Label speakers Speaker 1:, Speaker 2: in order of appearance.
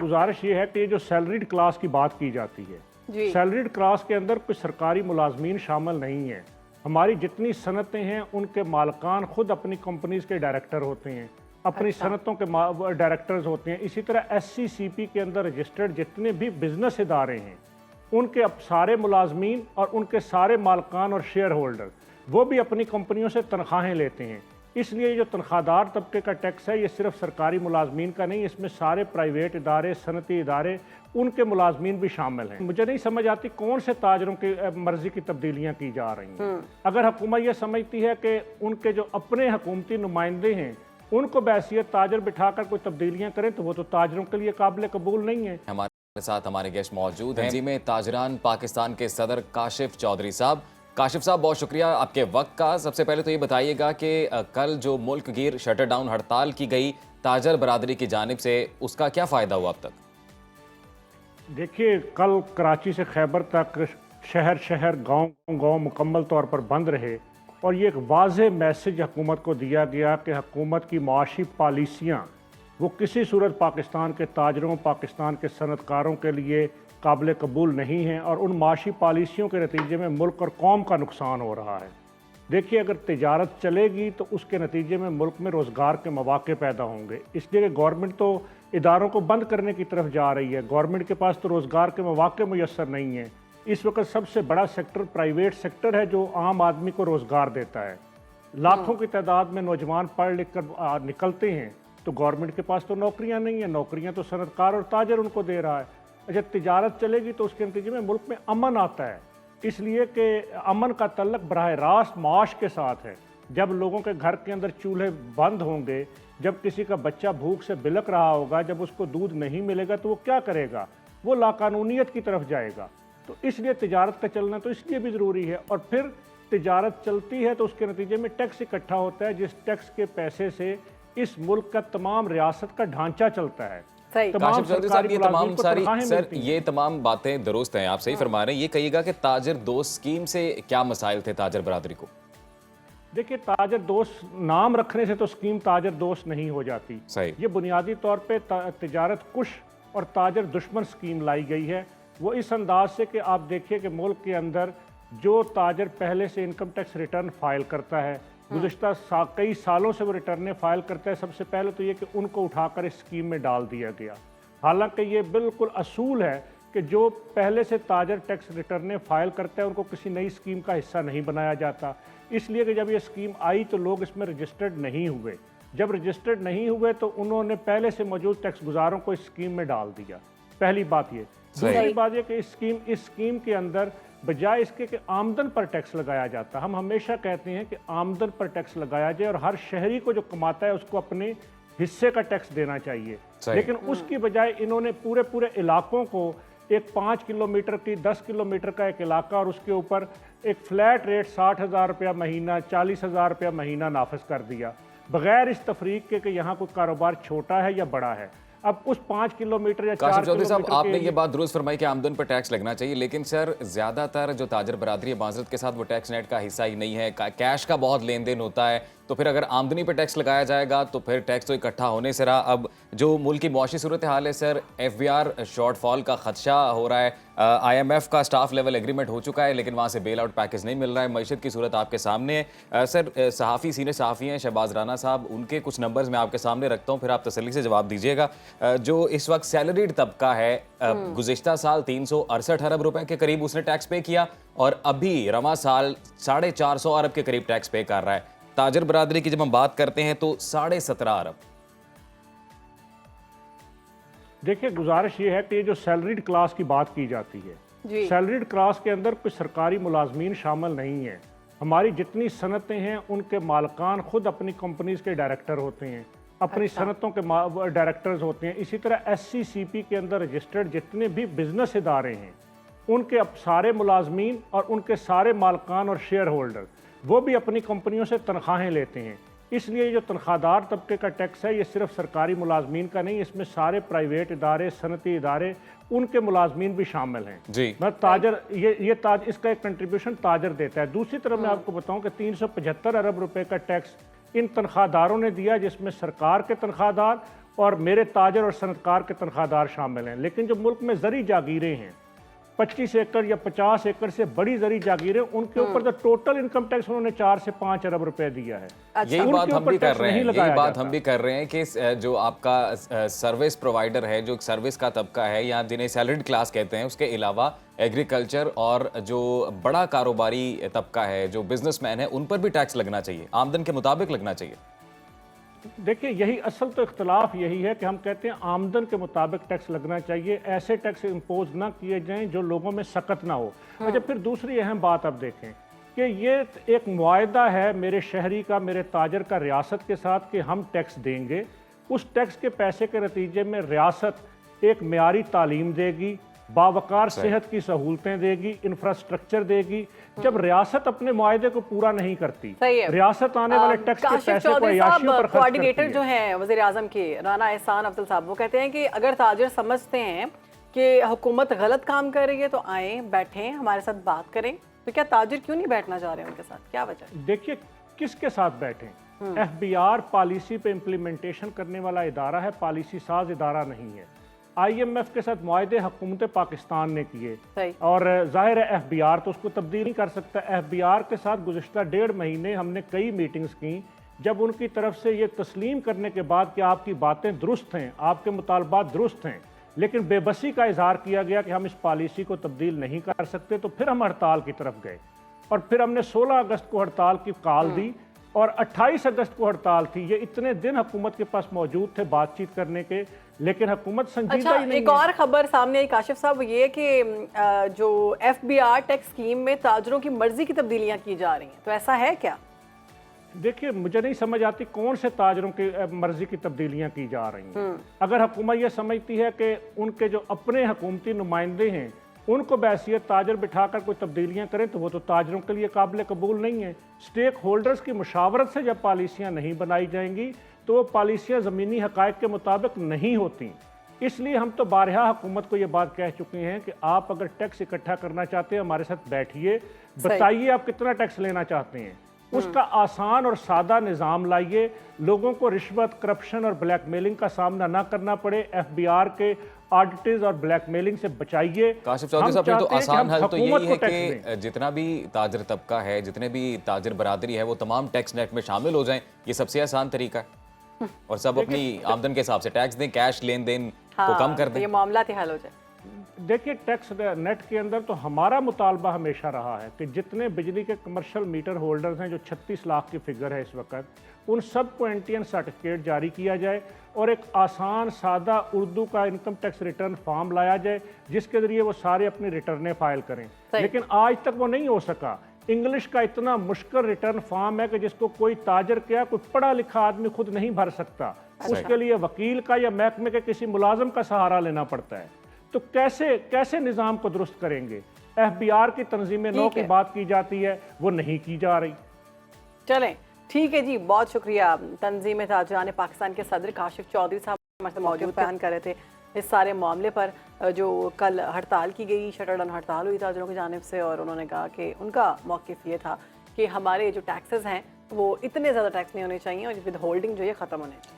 Speaker 1: गुजारिश ये है कि ये जो सैलरीड क्लास की बात की जाती है, सैलरीड क्लास के अंदर कोई सरकारी मुलाजमीन शामिल नहीं है। हमारी जितनी सनतें हैं उनके मालकान खुद अपनी कंपनीज के डायरेक्टर होते हैं, अपनी सनतों के डायरेक्टर्स होते हैं। इसी तरह SCCP के अंदर रजिस्टर्ड जितने भी बिजनेस इदारे हैं उनके अब सारे मुलाजमीन और उनके सारे मालकान और शेयर होल्डर वो भी अपनी कंपनियों से तनख्वाहें लेते हैं। इसलिए जो तनख्वाहदार तबके का टैक्स है ये सिर्फ सरकारी मुलाजमीन का नहीं, इसमें सारे प्राइवेट इदारे, सनती इदारे, उनके मुलाजमीन भी शामिल हैं। मुझे नहीं समझ आती कौन से ताजरों की मर्जी की तब्दीलियाँ की जा रही हैं। अगर हुकूमत ये समझती है कि उनके जो अपने हुकूमती नुमाइंदे हैं उनको बैसियत ताजर बिठाकर कोई तब्दीलियाँ करें तो वो तो ताजरों के लिए काबिल कबूल नहीं है।
Speaker 2: हमारे साथ हमारे गेस्ट मौजूद हैं में ताजरान पाकिस्तान के सदर काशिफ चौधरी साहब। काशिफ साहब, बहुत शुक्रिया आपके वक्त का। सबसे पहले तो ये बताइएगा कि कल जो मुल्क गिर शटर डाउन हड़ताल की गई ताजर बरादरी की जानिब से, उसका क्या फ़ायदा हुआ अब तक?
Speaker 1: देखिए, कल कराची से खैबर तक शहर शहर गांव गांव मुकम्मल तौर पर बंद रहे और ये एक वाज़ेह मैसेज हुकूमत को दिया गया कि हुकूमत की मुआशी पॉलिसियाँ वो किसी सूरत पाकिस्तान के ताजरों, पाकिस्तान के सनतकारों के लिए काबिल कबूल नहीं हैं और उन माशी पॉलिसियों के नतीजे में मुल्क और कौम का नुकसान हो रहा है। देखिए, अगर तिजारत चलेगी तो उसके नतीजे में मुल्क में रोज़गार के मौक़े पैदा होंगे। इसलिए गवर्नमेंट तो इदारों को बंद करने की तरफ जा रही है। गवर्नमेंट के पास तो रोज़गार के मौक़े मुयस्सर नहीं हैं। इस वक्त सबसे बड़ा सेक्टर प्राइवेट सेक्टर है जो आम आदमी को रोज़गार देता है। लाखों की तादाद में नौजवान पढ़ लिख कर निकलते हैं तो गवर्नमेंट के पास तो नौकरियाँ नहीं हैं। नौकरियाँ तो सनतकार और ताजर उनको दे रहा है। अच्छा, तिजारत चलेगी तो उसके नतीजे में मुल्क में अमन आता है, इसलिए कि अमन का तल्लक बराह रास्त माश के साथ है। जब लोगों के घर के अंदर चूल्हे बंद होंगे, जब किसी का बच्चा भूख से बिलक रहा होगा, जब उसको दूध नहीं मिलेगा तो वो क्या करेगा? वो लाकानूनियत की तरफ जाएगा। तो इसलिए तिजारत का चलना तो इसलिए भी ज़रूरी है। और फिर तिजारत चलती है तो उसके नतीजे में टैक्स इकट्ठा होता है, जिस टैक्स के पैसे से इस मुल्क का तमाम रियासत का ढांचा चलता है।
Speaker 2: काशिफ चौधरी साहब, ये तमाम सारी सर ये तमाम बातें दुरुस्त हैं, आप सही फरमा रहे हैं। ये कहिएगा कि ताजर दोस्त स्कीम से क्या मसाइल थे ताजर बरादरी को?
Speaker 1: देखिए, ताजर दोस्त नाम रखने से तो स्कीम ताजर दोस्त नहीं हो जाती। ये बुनियादी तौर पे तिजारत कुश और ताजर दुश्मन स्कीम लाई गई है। वो इस अंदाज से कि आप देखिए कि मुल्क के अंदर जो ताजर पहले से इनकम टैक्स रिटर्न फाइल करता है, गुज़िश्ता कई सालों से वो रिटर्न फाइल करता है, सबसे पहले तो ये कि उनको उठाकर इस स्कीम में डाल दिया गया। हालांकि ये बिल्कुल असूल है कि जो पहले से ताजर टैक्स रिटर्न फाइल करता है उनको किसी नई स्कीम का हिस्सा नहीं बनाया जाता। इसलिए कि जब ये स्कीम आई तो लोग इसमें रजिस्टर्ड नहीं हुए। जब रजिस्टर्ड नहीं हुए तो उन्होंने पहले से मौजूद टैक्स गुजारों को इस स्कीम में डाल दिया। पहली बात ये। दूसरी बात ये कि इस स्कीम के अंदर बजाय इसके कि आमदन पर टैक्स लगाया जाता, हम हमेशा कहते हैं कि आमदन पर टैक्स लगाया जाए और हर शहरी को जो कमाता है उसको अपने हिस्से का टैक्स देना चाहिए। लेकिन उसकी बजाय इन्होंने पूरे पूरे इलाकों को एक 5 किलोमीटर की 10 किलोमीटर का एक इलाका और उसके ऊपर एक फ्लैट रेट 60,000 रुपया महीना, 40,000 रुपया महीना नाफिज कर दिया, बगैर इस तफरीक के कि यहाँ कोई कारोबार छोटा है या बड़ा है। अब उस 5 किलोमीटर या 4
Speaker 2: काशिफ चौधरी साहब,
Speaker 1: किलोमीटर
Speaker 2: आपने ये बात दुरुस्त फरमाई कि आमदन पर टैक्स लगना चाहिए, लेकिन सर ज़्यादातर जो ताजर बरादरी है माजरत के साथ वो टैक्स नेट का हिस्सा ही नहीं है। कैश का बहुत लेन देन होता है, तो फिर अगर आमदनी पर टैक्स लगाया जाएगा तो फिर टैक्स तो इकट्ठा होने से रहा। अब जो मुल्क की मुआशी सूरत हाल है सर, FBR शॉर्टफॉल का खदशा हो रहा है। IMF का स्टाफ लेवल एग्रीमेंट हो चुका है लेकिन वहाँ से बेल आउट पैकेज नहीं मिल रहा है। मईशत की सूरत आपके सामने है। सर, सीनियर सहाफ़ी हैं शहबाज राना साहब, उनके कुछ नंबर्स मैं आपके सामने रखता हूँ, फिर आप तसल्ली से जवाब दीजिएगा। जो इस वक्त सैलरीड तबका है, गुज़िश्ता साल 368 अरब रुपए के करीब उसने टैक्स पे किया और अभी रवा साल 450 अरब के करीब टैक्स पे कर रहा है। ताजर बरादरी की जब हम बात करते हैं तो 17.5 अरब।
Speaker 1: देखिए, गुजारिश ये है कि ये जो सैलरीड क्लास की बात की जाती है, सैलरीड क्लास के अंदर कोई सरकारी मुलाजमीन शामिल नहीं है। हमारी जितनी सनतें हैं उनके मालकान खुद अपनी कंपनीज के डायरेक्टर होते हैं, अपनी सनतों के डायरेक्टर्स होते हैं। इसी तरह SCCP के अंदर रजिस्टर्ड जितने भी बिजनेस इदारे हैं उनके अब सारे मुलाजमीन और उनके सारे मालकान और शेयर होल्डर वो भी अपनी कंपनियों से तनख्वाहें लेते हैं। इसलिए जो तनख्वाहदार तबके का टैक्स है ये सिर्फ सरकारी मुलाजमीन का नहीं, इसमें सारे प्राइवेट इदारे, सनती इदारे, उनके मुलाजमीन भी शामिल हैं।
Speaker 2: जी,
Speaker 1: मतलब ताजर इसका एक कंट्रीब्यूशन ताजर देता है। दूसरी तरफ मैं आपको बताऊं कि 375 अरब रुपए का टैक्स इन तनख्वाहदारों ने दिया, जिसमें सरकार के तनख्वाहदार اور میرے تاجر اور صنعتکار کے تنخواہدار شامل ہیں، لیکن جو ملک میں زرعی جاگیریں ہیں 25 ایکڑ یا 50 ایکڑ سے بڑی زرعی جاگیریں، ان کے اوپر تو ٹوٹل انکم ٹیکس انہوں نے 4 سے 5 ارب روپے دیا ہے۔
Speaker 2: یہی بات ہم بھی کر رہے ہیں، یہی بات ہم بھی کر رہے ہیں کہ جو آپ کا سروس پرووائڈر ہے، جو سروس کا طبقہ ہے یا جنہیں سیلریڈ کلاس کہتے ہیں، اس کے علاوہ ایگریکلچر اور جو بڑا کاروباری طبقہ ہے، جو بزنس مین ہے، ان پر بھی ٹیکس لگنا چاہیے، آمدن کے مطابق لگنا چاہیے۔
Speaker 1: دیکھیں یہی اصل تو اختلاف یہی ہے کہ ہم کہتے ہیں آمدن کے مطابق ٹیکس لگنا چاہیے، ایسے ٹیکس امپوز نہ کیے جائیں جو لوگوں میں سخت نہ ہو۔ اچھا، پھر دوسری اہم بات اب دیکھیں کہ یہ ایک معاہدہ ہے میرے شہری کا، میرے تاجر کا ریاست کے ساتھ کہ ہم ٹیکس دیں گے، اس ٹیکس کے پیسے کے نتیجے میں ریاست ایک معیاری تعلیم دے گی، باوقار صحت کی سہولتیں دے گی، انفراسٹرکچر دے گی۔ جب ریاست اپنے معاہدے کو پورا نہیں کرتی، ریاست آنے والے ٹیکس کے پیسے کو عیاشیوں پر خرچ کرتی ہے۔
Speaker 3: کوارڈینیٹر جو ہیں وزیر اعظم کے رانا احسان افضل صاحب، وہ کہتے ہیں کہ اگر تاجر سمجھتے ہیں کہ حکومت غلط کام کر رہی ہے تو آئیں، بیٹھیں، ہمارے ساتھ بات کریں، تو کیا تاجر کیوں نہیں بیٹھنا چاہ رہے ہیں ان کے ساتھ؟ کیا وجہ؟
Speaker 1: دیکھیے کس کے ساتھ بیٹھیں، ایف بی آر پالیسی پہ امپلیمنٹیشن کرنے والا ادارہ ہے، پالیسی ساز ادارہ نہیں ہے۔ آئی ایم ایف کے ساتھ معاہدے حکومت پاکستان نے کیے اور ظاہر ہے ایف بی آر تو اس کو تبدیل نہیں کر سکتا۔ ایف بی آر کے ساتھ گزشتہ 1.5 مہینے ہم نے کئی میٹنگز کی، جب ان کی طرف سے یہ تسلیم کرنے کے بعد کہ آپ کی باتیں درست ہیں، آپ کے مطالبات درست ہیں، لیکن بے بسی کا اظہار کیا گیا کہ ہم اس پالیسی کو تبدیل نہیں کر سکتے، تو پھر ہم ہڑتال کی طرف گئے اور پھر ہم نے 16 اگست کو ہڑتال کی کال دی اور 28 اگست کو ہڑتال تھی۔ یہ اتنے دن حکومت کے پاس موجود تھے بات چیت کرنے کے، لیکن حکومت سنجیدہ ہی نہیں ہے۔
Speaker 3: ایک اور خبر سامنے آئی کاشف صاحب، یہ کہ جو F B R tax scheme میں تاجروں کی مرضی کی تبدیلیاں کی جا رہی ہیں، تو ایسا ہے کیا؟
Speaker 1: دیکھیے مجھے نہیں سمجھ آتی کون سے تاجروں کی مرضی کی تبدیلیاں کی جا رہی ہیں۔ اگر حکومت یہ سمجھتی ہے کہ ان کے جو اپنے حکومتی نمائندے ہیں ان کو بحیثیت تاجر بٹھا کر کوئی تبدیلیاں کریں تو وہ تو تاجروں کے لیے قابل قبول نہیں ہے۔ سٹیک ہولڈرز کی مشاورت سے جب پالیسیاں نہیں بنائی جائیں گی تو وہ پالیسیاں زمینی حقائق کے مطابق نہیں ہوتی۔ اس لیے ہم تو بارہا حکومت کو یہ بات کہہ چکے ہیں کہ آپ اگر ٹیکس اکٹھا کرنا چاہتے ہیں ہمارے ساتھ بیٹھیے، بتائیے آپ کتنا ٹیکس لینا چاہتے ہیں، اس کا آسان اور سادہ نظام لائیے، لوگوں کو رشوت، کرپشن اور بلیک میلنگ کا سامنا نہ کرنا پڑے، ایف بی آر کے آڈٹز اور بلیک میلنگ سے بچائیے۔
Speaker 2: کاشف چودھری صاحب، پھر تو آسان حل تو یہی ہے کہ جتنا بھی تاجر طبقہ ہے، جتنے بھی تاجر برادری ہے، وہ تمام ٹیکس نیٹ میں شامل ہو جائیں، یہ سب سے آسان طریقہ ہے، اور سب اپنی آمدن کے حساب سے ٹیکس دیں، کیش لین دین کو کم کر دیں،
Speaker 3: یہ معاملات ہی حل ہو جائے۔
Speaker 1: دیکھیے ٹیکس نیٹ کے اندر تو ہمارا مطالبہ ہمیشہ رہا ہے کہ جتنے بجلی کے کمرشل میٹر ہولڈرز ہیں، جو 36 لاکھ کی فگر ہے اس وقت، ان سب کو NTN سرٹیفکیٹ جاری کیا جائے اور ایک آسان سادہ اردو کا انکم ٹیکس ریٹرن فارم لایا جائے جس کے ذریعے وہ سارے اپنی ریٹرنیں فائل کریں، لیکن آج تک وہ نہیں ہو سکا۔ انگلش کا اتنا مشکل ریٹرن فارم ہے کہ جس کو کوئی تاجر کیا کوئی پڑھا لکھا آدمی خود نہیں بھر سکتا، اس کے لیے وکیل کا یا محکمے کے کسی ملازم کا سہارا لینا پڑتا ہے۔ تو کیسے نظام کو درست کریں گے؟ ایف بی آر کی تنظیم نو کی بات کی جاتی ہے، وہ نہیں کی جا رہی۔
Speaker 3: چلیں ٹھیک ہے جی، بہت شکریہ۔ تنظیم تاجران پاکستان کے صدر کاشف چودھری صاحب ہمارے ساتھ موجود بیان کر رہے تھے اس سارے معاملے پر، جو کل ہڑتال کی گئی، شٹر ڈاؤن ہڑتال ہوئی تاجروں کی جانب سے، اور انہوں نے کہا کہ ان کا موقف یہ تھا کہ ہمارے جو ٹیکسز ہیں وہ اتنے زیادہ ٹیکس نہیں ہونے چاہیے اور ود ہولڈنگ جو یہ ختم ہونے چاہیے۔